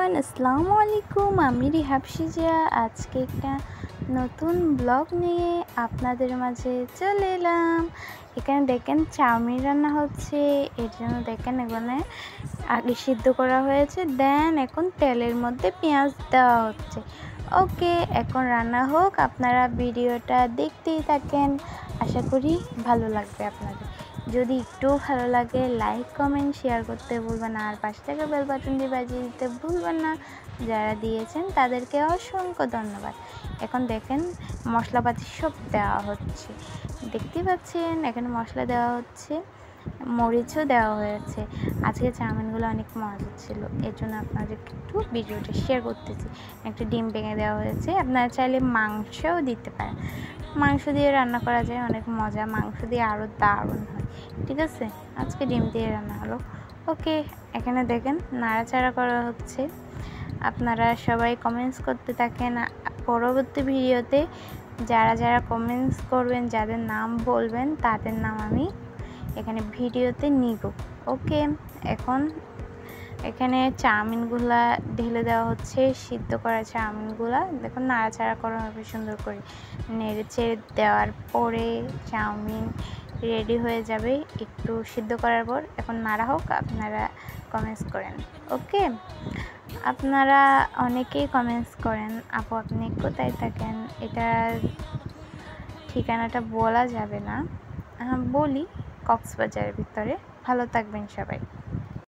Everyone, আসসালামু আলাইকুম। আমি রিহাব সিজা আজকে একটা নতুন ব্লগ নিয়ে আপনাদের মাঝে চলে এলাম। এখানে দেখেন চাউমিন রান্না হচ্ছে। এর জন্য দেখেন এখানে আগে সিদ্ধ করা হয়েছে, দেন এখন তেলের মধ্যে পেঁয়াজ দেওয়া হচ্ছে। ওকে, এখন রান্না হোক, আপনারা ভিডিওটা দেখতেই থাকেন। আশা করি ভালো লাগবে আপনাদের। যদি একটু ভালো লাগে লাইক কমেন্ট শেয়ার করতে ভুলবেন না, আর পাশে থেকে বেল বাটনটি বাজিয়ে দিতে ভুলবেন না। যারা দিয়েছেন তাদেরকে অসংখ্য ধন্যবাদ। এখন দেখেন মশলাপাতি সব দেওয়া হচ্ছে, দেখতেই পাচ্ছেন এখানে মশলা দেওয়া হচ্ছে, মরিচও দেওয়া হয়েছে। আজকে চাউমিনগুলো অনেক মজা ছিল, এর জন্য আপনাদেরকে একটু ভিডিওটা শেয়ার করতেছি। একটা ডিম ভেঙে দেওয়া হয়েছে, আপনারা চাইলে মাংসও দিতে পারেন। মাংস দিয়ে রান্না করা যায়, অনেক মজা, মাংস দিয়ে আরও দারুণ হয়। ঠিক আছে, আজকে ডিম দিয়ে রান্না হলো। ওকে, এখানে দেখেন নাড়াচাড়া করা হচ্ছে। আপনারা সবাই কমেন্টস করতে থাকেন। পরবর্তী ভিডিওতে যারা যারা কমেন্টস করবেন, যাদের নাম বলবেন, তাদের নাম আমি এখানে ভিডিওতে নিব। ওকে, এখন এখানে চাউমিনগুলা ঢেলে দেওয়া হচ্ছে, সিদ্ধ করা চাউমিনগুলা দেখুন নাড়াচাড়া করা হবে সুন্দর করে। নেড়ে চেড়ে দেওয়ার পরে চাউমিন রেডি হয়ে যাবে একটু সিদ্ধ করার পর। এখন নাড়া হোক, আপনারা কমেন্টস করেন। ওকে, আপনারা অনেকেই কমেন্টস করেন, আপু আপনি কোথায় থাকেন, এটা ঠিকানাটা বলা যাবে না, বলি কক্সবাজারের ভিতরে। ভালো থাকবেন সবাই।